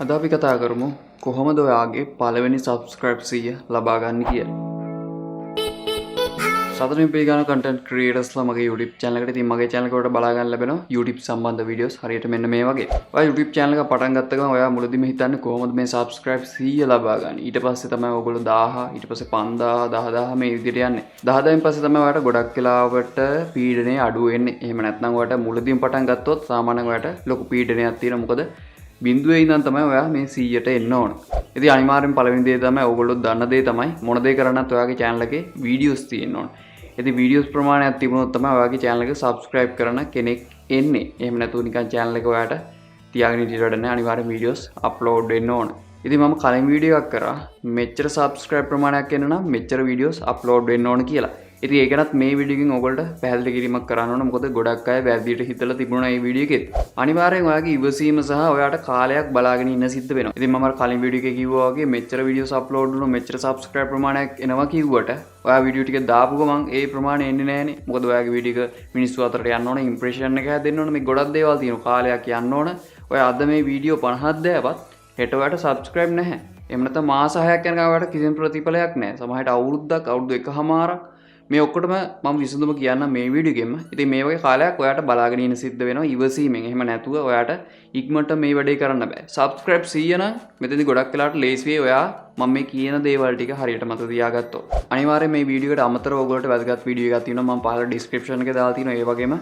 අද අපි කතා කරමු කොහොමද ඔයාගේ පළවෙනි subscribe 100 ලබා ගන්න කියලා. සතරින් පිළිගන්න content creatorsලා මගේ YouTube channel එකට ඉතින් මගේ channel එකට බලා ගන්න ලැබෙනවා YouTube සම්බන්ධ videos හරියට මෙන්න මේ වගේ. ඔයා YouTube channel එක පටන් ගත්ත ගමන් ඔයා මුලදීම හිතන්නේ කොහොමද මේ subscribe 100 ලබා ගන්න. ඊට පස්සේ තමයි ඔයගොල්ලෝ 1000 ඊට පස්සේ 5000 10000 මේ විදිහට යන්නේ. 10000න් පස්සේ තමයි ඔයාට ගොඩක් වෙලාවට පීඩනය අඩු වෙන්නේ. එහෙම නැත්නම් ඔයාට මුලදීම පටන් ගත්තොත් සාමාන්‍යයෙන් ඔයාට ලොකු පීඩනයක් තියෙනවා. මොකද බිඳුවේ ඉඳන් තමයි ඔයා මේ 100ට එන්න ඕන. ඉතින් අනිවාර්යෙන් පළවෙනි දේ තමයි ඔයගොල්ලෝ දන්න දේ තමයි මොන දේ කරන්නත් ඔයාගේ channel එකේ videos තියෙන්න ඕන. ඉතින් videos ප්‍රමාණයක් තිබුණොත් තමයි ඔයාගේ channel එක subscribe කරන කෙනෙක් එන්නේ. එහෙම නැතුව නිකන් channel එක ඔයාට තියාගෙන ඉඳිට වැඩ නැහැ. අනිවාර්යෙන් videos upload වෙන්න ඕන. ඉතින් මම කලින් වීඩියෝ එකක් කරා මෙච්චර subscribe ප්‍රමාණයක් එන්න නම් මෙච්චර videos upload වෙන්න ඕන කියලා. ඉතින් ඒකනත් මේ වීඩියෝ එකෙන් ඔයගොල්ලෝ පැහැදිලි කිරීමක් කරන්න ඕන. මොකද ගොඩක් අය වැරදියට හිතලා තිබුණා මේ වීඩියෝ එකෙත්. අනිවාර්යෙන් ඔයාගේ ඉවසීම සහ ඔයාට කාලයක් බලාගෙන ඉන්න සිද්ධ වෙනවා. ඉතින් මම කලින් වීඩියෝ එකේ කිව්වා වගේ මෙච්චර videos upload වුණොත් මෙච්චර subscribe ප්‍රමාණයක් එනවා කිව්වට ඔයා වීඩියෝ ටික දාපු ගමන් ඒ ප්‍රමාණය එන්නේ නැහනේ. මොකද ඔයාගේ වීඩියෝ එක මිනිස්සු අතරට යන්න ඕන, ඉම්ප්‍රෙෂන් එක හැදෙන්න ඕන, මේ ගොඩක් දේවල් තියෙනවා. කාලයක් යන්න ඕන. ඔයා අද මේ වීඩියෝ 50ක් දැවපත් හෙට ඔයාට subscribe නැහැ. එහෙම නැත්නම් මාස 6ක් යනකම් ඔයාට කිසිම ප්‍රතිඵලයක් නැහැ. සමහරවිට අවුරුද්දක් අවුරුදු එකමාරක් මේ ඔක්කොටම මම විසඳුම කියන්න මේ වීඩියෝ එකෙම. ඉතින් මේ වගේ කාලයක් ඔයාට බලාගෙන ඉන්න සිද්ධ වෙනවා ඉවසීමෙන්. එහෙම නැතුව ඔයාට ඉක්මනට මේ වැඩේ කරන්න බෑ. subscribe 100 නම් මෙතනදී ගොඩක් වෙලාවට ලේසි වෙයි ඔයා මම මේ කියන දේවල් ටික හරියට මතක තියාගත්තොත්. අනිවාර්යයෙන් මේ වීඩියෝ එකට අමතරව ඔයගොල්ලෝ වැදගත් වීඩියෝ එකක් තියෙනවා මම පහළ description එකේ දාලා තියෙනවා. ඒ වගේම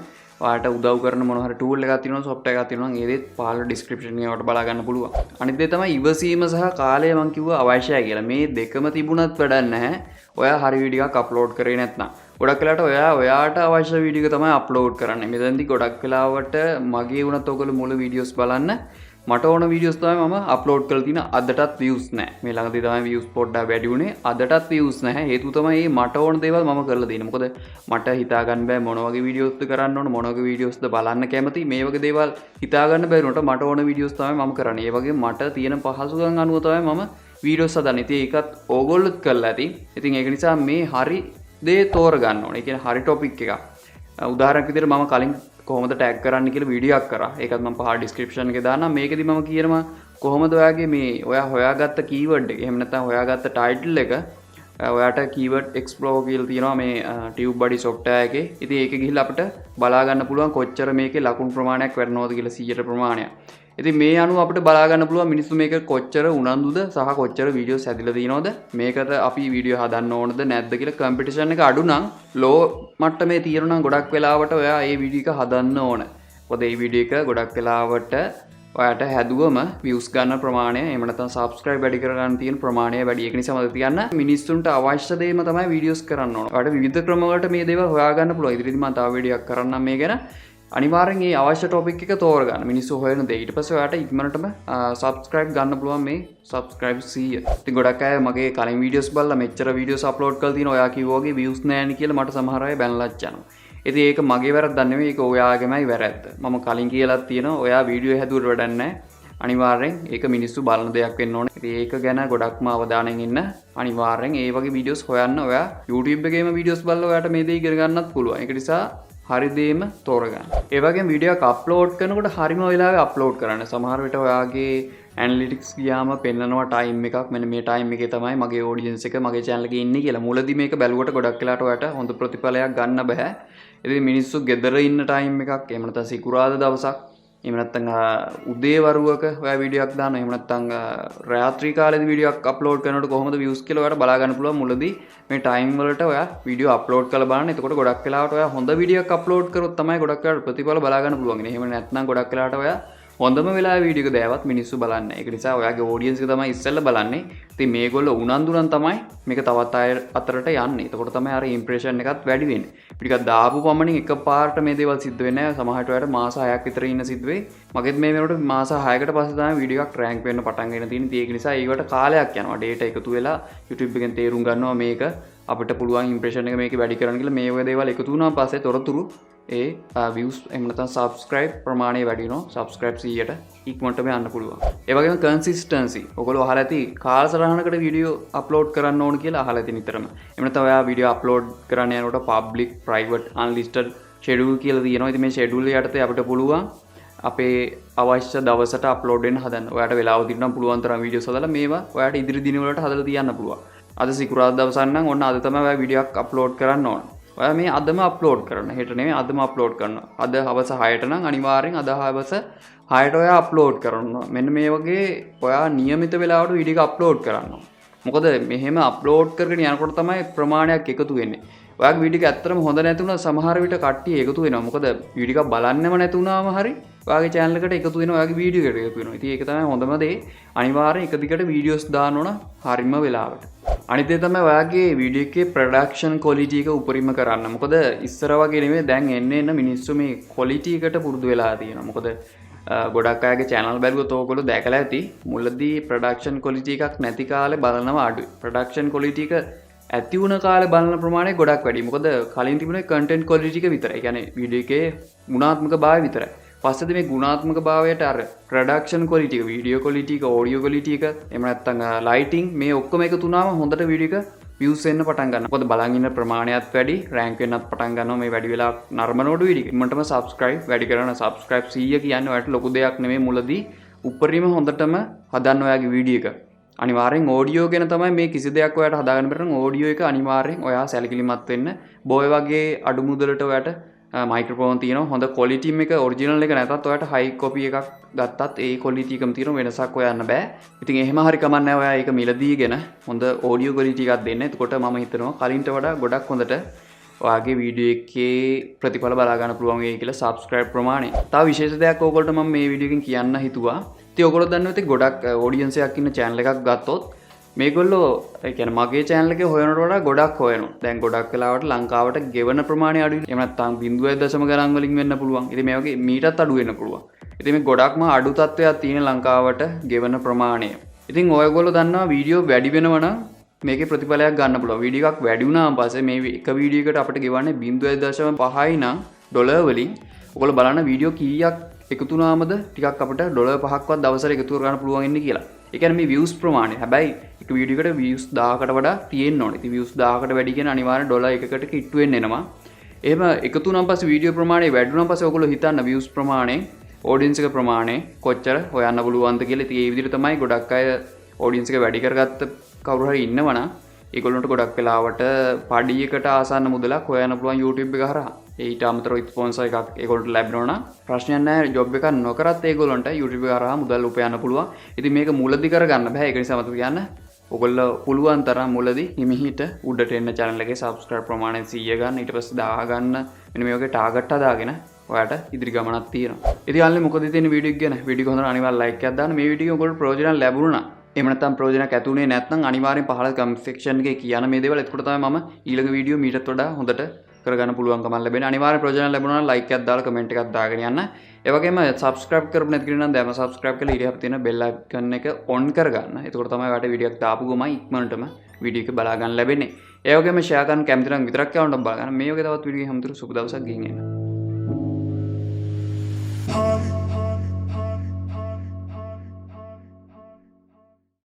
ඔයාට උදව් කරන මොන හරි tool එකක් තියෙනවා software එකක් තියෙනවා නම් ඒ දේත් පහළ description එකේ ඔයාලට බලා ගන්න පුළුවන්. අනිත් දේ තමයි ඉවසීම සහ කාලය මම කිව්වා අවශ්‍යයි කියලා. මේ දෙකම තිබුණත් වැඩක් නැහැ. ඔයා හරි වීඩියෝ එකක් අප්ලෝඩ් කරේ නැත්නම්. ගොඩක් වෙලාවට ඔයාට අවශ්‍ය වීඩියෝ එක තමයි අප්ලෝඩ් කරන්නේ. මෙතනදී ගොඩක් වෙලාවට මගේ වුණත් ඔයගොල්ලෝ මුල වීඩියෝස් බලන්න මට ඕන වීඩියෝස් තමයි මම අප්ලෝඩ් කරලා තියෙන. අදටත් views නැහැ. මේ ළඟදී තමයි views පොඩ්ඩක් වැඩි වුණේ. අදටත් views නැහැ. හේතුව තමයි මේ මට ඕන දේවල් මම කරලා තියෙන්නේ. මොකද මට හිතා ගන්න බෑ මොන වගේ වීඩියෝස්ද කරන්න ඕන, මොන වගේ වීඩියෝස්ද බලන්න කැමති. මේ වගේ දේවල් හිතා ගන්න බැරි උනට මට ඕන වීඩියෝස් තමයි මම කරන්නේ. ඒ වගේ මට තියෙන පහසුකම් අනුව තමයි මම වීඩියෝස් හදන්නේ. ඉතින් ඒකත් ඕගොල්ලොත් කරලා ඇති. ඉතින් ඒක නිසා මේ හරි දේ තෝරගන්න ඕනේ. ඒ කියන්නේ හරි ටොපික් එකක්. උදාහරණයක් විදිහට මම කලින් කොහොමද ටැග් කරන්න කියලා වීඩියෝ එකක් කරා. ඒකත් මම පහළ ඩිස්ක්‍රිප්ෂන් එකේ දාන්නම්. මේකෙදි මම කියනවා කොහොමද ඔයාගේ මේ ඔයා හොයාගත්ත කීවර්ඩ් එක. එහෙම නැත්නම් හොයාගත්ත ටයිටල් එක ඔයාට keyword explore කියලා තියෙනවා මේ tubebuddy software එකේ. ඉතින් ඒක ගිහිල්ලා අපිට බලා ගන්න පුළුවන් කොච්චර මේකේ ලකුණු ප්‍රමාණයක් වැඩනවද කියලා 100ට ප්‍රමාණයක්. ඉතින් මේ අනුව අපිට බලා ගන්න පුළුවන් මිනිස්සු මේක කොච්චර උනන්දුද සහ කොච්චර වීඩියෝස් හැදිලා තියෙනවද, මේකට අපි වීඩියෝ හදන්න ඕනද නැද්ද කියලා කම්පිටිෂන් එක අඩු නම් ලෝ මට්ටමේ තියෙනවා නම් ගොඩක් වෙලාවට ඔයා මේ වීඩියෝ එක හදන්න ඕන. මොකද මේ වීඩියෝ එක ගොඩක් වෙලාවට ඔයාට හැදුවම views ගන්න ප්‍රමාණය එහෙම නැත්නම් subscribe වැඩි කර ගන්න තියෙන ප්‍රමාණය වැඩි. ඒක නිසා මම කියන්න මිනිස්සුන්ට අවශ්‍ය දේම තමයි වීඩියෝස් කරන්න ඕන. ඔයාට විවිධ ක්‍රම වලට මේ දේවල් හොයාගන්න පුළුවන්. ඉදිරියේදී මම තව වීඩියෝ එකක් කරන්නම් මේ ගැන. අනිවාර්යෙන් මේ අවශ්‍ය ටොපික් එක තෝරගන්න. මිනිස්සු හොයන දේ. ඊට පස්සේ ඔයාට ඉක්මනටම subscribe ගන්න පුළුවන් මේ subscribe 100. ඉතින් ගොඩක් අය මගේ කලින් වීඩියෝස් බලලා මෙච්චර වීඩියෝස් upload කරලා තියෙනවා. ඔයා කිව්වා වගේ views නැහැ නේ කියලා මට සමහර අය බැනලත් යනවා. ඉතින් ඒක මගේ වැරද්දක් නෙමෙයි. ඒක ඔයාගේමයි වැරද්ද. මම කලින් කියලාත් තියෙනවා ඔයා වීඩියෝ හැදුවට වැඩක් නැහැ. අනිවාර්යෙන් ඒක මිනිස්සු බලන දෙයක් වෙන්න ඕනේ. ඉතින් ඒක ගැන ගොඩක්ම අවධානයෙන් ඉන්න. අනිවාර්යෙන් ඒ වගේ වීඩියෝස් හොයන්න. ඔයා YouTube එකේම වීඩියෝස් බලලා ඔයාට මේ දේ ඉගෙන ගන්නත් පුළුවන්. ඒක නිසා හරි දේම තෝරගන්න. ඒ වගේම වීඩියෝ එක අප්ලෝඩ් කරනකොට හරිම වෙලාවෙ අප්ලෝඩ් කරන්න. සමහර විට ඔයාගේ ඇනලිටික්ස් ගියාම පෙන්නනවා ටයිම් එකක්. මෙන්න මේ ටයිම් එකේ තමයි මගේ ඔඩියන්ස් එක මගේ channel එකේ ඉන්නේ කියලා. මුලදී මේක බැලුවට ගොඩක් වෙලාට ඔයාට හොඳ ප්‍රතිඵලයක් ගන්න බෑ. ඉතින් මිනිස්සු ගෙදර ඉන්න ටයිම් එකක්, එහෙම නැත්නම් සිකුරාදා දවසක්, එහෙම නැත්නම් උදේ වරුවක ඔයා වීඩියෝ එකක් දානවා. එහෙම නැත්නම් රාත්‍රී කාලේදී වීඩියෝ එකක් අප්ලෝඩ් කරනකොට කොහොමද views කියලා ඔයාට බලා ගන්න පුළුවන්. මුලදී මේ ටයිම් වලට ඔයා වීඩියෝ අප්ලෝඩ් කරලා බලන්න. එතකොට ගොඩක් වෙලාවට ඔයා හොඳ වීඩියෝ එකක් අප්ලෝඩ් කරොත් තමයි ගොඩක් වෙලාවට ප්‍රතිඵල බලා ගන්න පුළුවන්. එහෙම නැත්නම් ගොඩක් වෙලාවට ඔයා හොඳම වෙලාවේ වීඩියෝ එක දැවවත් මිනිස්සු බලන්නේ. ඒක නිසා ඔයාගේ ඔඩියන්ස් එක තමයි ඉස්සෙල්ලා බලන්නේ. ඉතින් මේගොල්ලෝ උනන්දු නම් තමයි මේක තවත් අය අතරට යන්නේ. එතකොට තමයි අර ඉම්ප්‍රෙෂන් එකත් වැඩි වෙන්නේ. ටිකක් දාපු පමණින් එකපාරට මේ දේවල් සිද්ධ වෙන්නේ නැහැ. සමහරට ඔයාලට මාස 6ක් විතර ඉන්න සිද්ධ වෙයි. මගෙත් මේ වෙනකොට මාස 6කට පස්සේ තමයි වීඩියෝ එකක් රෑන්ක් වෙන්න පටන් ගන්න තියෙන්නේ. ඒක නිසා ඒකට කාලයක් යනවා. ඩේටා එකතු වෙලා YouTube එකෙන් තේරුම් ගන්නවා මේක අපිට පුළුවන් ඉම්ප්‍රෙෂන් එක මේක වැඩි කරන්න කියලා. මේ වගේ දේවල් එකතු වුණාන් පස්සේ තොරතුරු ඒ views එහෙම නැත්නම් subscribe ප්‍රමාණය වැඩි වෙනවා. subscribe 100ට ඉක්මනටම යන්න පුළුවන්. ඒ වගේම consistency. ඔයගොල්ලෝ අහලා ඇති කාලසටහනකට වීඩියෝ අප්ලෝඩ් කරන්න ඕන කියලා අහලා ඇති නිතරම. එහෙම නැත්නම් ඔයා වීඩියෝ අප්ලෝඩ් කරන්න යනකොට public, private, unlisted schedule කියලා තියෙනවා. ඉතින් මේ schedule යටතේ අපිට පුළුවන් අපේ අවශ්‍ය දවසට අප්ලෝඩ් වෙන්න හදන්න. ඔයාලට වෙලාව තියෙනවා පුළුවන් තරම් වීඩියෝස් හදලා මේවා ඔයාලට ඉදිරි දිනවලට හදලා තියන්න පුළුවන්. අද සිකුරාදා දවසක් නම් ඔන්න අද තමයි ඔයා වීඩියෝ එකක් අප්ලෝඩ් කරන්න ඕන. ඔයා මේ අදම අප්ලෝඩ් කරන්න. හෙට නෙමෙයි අදම අප්ලෝඩ් කරනවා. අද හවස 6ට නම් අනිවාර්යෙන් අද හවස 6ට ඔයා අප්ලෝඩ් කරනවා. මෙන්න මේ වගේ ඔයා નિયમિત වෙලාවට වීඩියෝ එක අප්ලෝඩ් කරනවා. මොකද මෙහෙම අප්ලෝඩ් කරගෙන යනකොට තමයි ප්‍රමාණයක් එකතු වෙන්නේ. ඔයාගේ වීඩියෝ එක ඇත්තටම හොඳ නැතුණා සමහර විට කට්ටිය එකතු වෙනවා. මොකද වීඩියෝ එක බලන්නෙම නැතුණාම හරි ඔයාගේ channel එකට එකතු වෙනවා. ඔයාගේ වීඩියෝ එකට එකතු වෙනවා. ඉතින් ඒක තමයි හොඳම දේ. අනිවාර්යෙන් එක දිගට වීඩියෝස් දාන්න ඕන හරිම වෙලාවට. අනිත් දේ තමයි ඔයාගේ වීඩියෝ එකේ ප්‍රොඩක්ෂන් ක්වොලිටි එක උපරිම කරන්න. මොකද ඉස්සර වගේ නෙමෙයි දැන් එන්න මිනිස්සු මේ ක්වොලිටි එකට පුරුදු වෙලා තියෙනවා. මොකද ගොඩක් අයගේ channel බැලුවොත් ඕගොල්ලෝ දැකලා ඇති මුලදී ප්‍රොඩක්ෂන් ක්වොලිටි එකක් නැති කාලේ බලනවා අඩුයි. ප්‍රොඩක්ෂන් ක්වොලිටි එක ඇති වුණ කාලේ බලන ප්‍රමාණය ගොඩක් වැඩි. මොකද කලින් තිබුණේ content quality එක විතරයි. ඒ කියන්නේ වීඩියෝ එකේ ගුණාත්මක භාවය විතරයි. පස්සේදී මේ ගුණාත්මක භාවයට අර production quality එක, video quality එක, audio quality එක, එහෙම නැත්නම් lighting මේ ඔක්කොම එකතු වුණාම හොඳට වීඩියෝ එක views එන්න පටන් ගන්නවා. මොකද බලන් ඉන්න ප්‍රමාණයත් වැඩි, rank වෙන්නත් පටන් ගන්නවා මේ වැඩි වෙලා නරඹනකොට වීඩියෝ එක. මටම subscribe වැඩි කරන subscribe 100 කියන්නේ ඔයාලට ලොකු දෙයක් නෙමෙයි මුලදී උපරිම හොඳටම හදන්න ඔයාගේ වීඩියෝ එක. අනිවාර්යෙන් ඕඩියෝ ගැන තමයි මේ කිසි දෙයක් ඔයාලට හදාගන්න බැරි නම් ඕඩියෝ එක අනිවාර්යෙන් ඔයා සැලකිලිමත් වෙන්න. බෝය වගේ අඩු මුදලට ඔයාට මයික්‍රොෆෝන් තියෙනවා. හොඳ ක්වොලිටි එක ඔරිජිනල් එක නැතත් ඔයාට හයි කොපි එකක් ගත්තත් ඒ ක්වොලිටි එකම තියෙන වෙනසක් හොයන්න බෑ. ඉතින් එහෙම හරි කමක් නැහැ ඔයා ඒක මිලදීගෙන හොඳ ඕඩියෝ ක්වොලිටි එකක් දෙන්න. එතකොට මම හිතනවා කලින්ට වඩා ගොඩක් හොඳට ඔයාගේ වීඩියෝ එකේ ප්‍රතිඵල බලා ගන්න පුළුවන් වෙයි කියලා subscribe ප්‍රමාණය. තව විශේෂ දෙයක් ඕගොල්ලෝ මම මේ වීඩියෝ එකෙන් කියන්න හිතුවා. ඉතින් ඔයගොල්ලෝ දන්නවා ඉතින් ගොඩක් ඔඩියන්ස් එකක් ඉන්න channel එකක් ගත්තොත් මේගොල්ලෝ ඒ කියන්නේ මගේ channel එකේ හොයනට වඩා ගොඩක් හොයනවා. දැන් ගොඩක් වෙලාවට ලංකාවට ගෙවන ප්‍රමාණය අඩුයි. එහෙම නැත්නම් 0.0 ගණන් වලින් වෙන්න පුළුවන්. ඉතින් මේ වගේ මීටත් අඩු වෙන්න පුළුවන්. ඉතින් මේ ගොඩක්ම අඩු තත්ත්වයක් තියෙන ලංකාවට ගෙවන ප්‍රමාණය. ඉතින් ඔයගොල්ලෝ දන්නවා වීඩියෝ වැඩි වෙනවා නම් මේකේ ප්‍රතිඵලයක් ගන්න පුළුවන්. වීඩියෝ එකක් වැඩි වුණාන් පස්සේ මේ එක වීඩියෝ එකට අපිට ගෙවන්නේ 0.5යි නම් ඩොලර් වලින් ඔයගොල්ලෝ බලන්න වීඩියෝ කීයක් එකතු වුණාමද ටිකක් අපිට ඩොලර් 5ක්වත් දවසට එකතු කරගන්න පුළුවන් ඉන්නේ කියලා. ඒ කියන්නේ මේ views ප්‍රමාණය. හැබැයි එක වීඩියෝ එකට views 1000කට වඩා තියෙන්න ඕනේ. ඉතින් views 1000කට වැඩි කියන අනිවාර්යෙන් ඩොලර් එකකට කිට්ටු වෙන්න එනවා. එහෙම එකතු වුණාන් පස්සේ වීඩියෝ ප්‍රමාණය වැඩි වුණාන් පස්සේ ඔයගොල්ලෝ හිතන්න views ප්‍රමාණය, audience එක ප්‍රමාණය කොච්චර හොයන්න පුළුවන්ද කියලා. ඉතින් ඒ විදිහට තමයි ගොඩක් අය audience එක වැඩි කරගත්ත කවුරු හරි ඉන්නවනම් ඒගොල්ලන්ට ගොඩක් වෙලාවට පඩියකට ආසන්න මුදලක් හොයන්න පුළුවන් YouTube එක හරහා. ඊට අමතරව ස්පොන්සර් එකක් ඒගොල්ලන්ට ලැබෙනවා නම් ප්‍රශ්නයක් නැහැ. ජොබ් එකක් නොකරත් ඒගොල්ලන්ට YouTube එක හරහා මුදල් උපයන්න පුළුවන්. ඉතින් මේක මුලදී කරගන්න බෑ. ඒක නිසා මතක තියාගන්න. ඔයගොල්ලෝ පුළුවන් තරම් මුලදී හිමිහිට උඩට එන්න channel එකේ subscribe ප්‍රමාණය 100 ගන්න. ඊට පස්සේ 1000 ගන්න. මෙන්න මේ වගේ target හදාගෙන ඔයාට ඉදිරි ගමනක් තියෙනවා. ඉතින් අල්ලේ මොකද තියෙන වීඩියෝ එක ගැන? වීඩියෝ එක හොඳට අනිවාර්යෙන් like එකක් දාන්න. මේ වීඩියෝ එක ඔයගොල්ලෝ ප්‍රයෝජන ලැබුණා. එහෙම නැත්නම් ප්‍රයෝජනයක් ඇතුනේ නැත්නම් අනිවාර්යෙන් පහළ comment section එකේ කියන මේ දේවල්. එතකොට තමයි මම ඊළඟ වීඩියෝ මීටත් වඩා හොඳට කරගන්න පුළුවන්කම ලැබෙන්නේ. අනිවාර්යෙන් ප්‍රයෝජන ලැබුණා නම් like එකක් දාලා comment එකක් දාගෙන යන්න. ඒ වගේම subscribe කරපු නැති කෙනා නම් දැන්ම subscribe කරලා ඊට තියෙන bell icon එක on කරගන්න. එතකොට තමයි ඔයාලට වීඩියෝ එකක් දාපු ගමන් ඉක්මනටම වීඩියෝ එක බලා ගන්න ලැබෙන්නේ. ඒ වගේම share කරන්න කැමති නම් විතරක් යවන්න බලා ගන්න. මේ වගේ තවත් වීඩියෝ එකක් හැමතිස්සෙම සුබ දවසක් ගිහින් එන්න.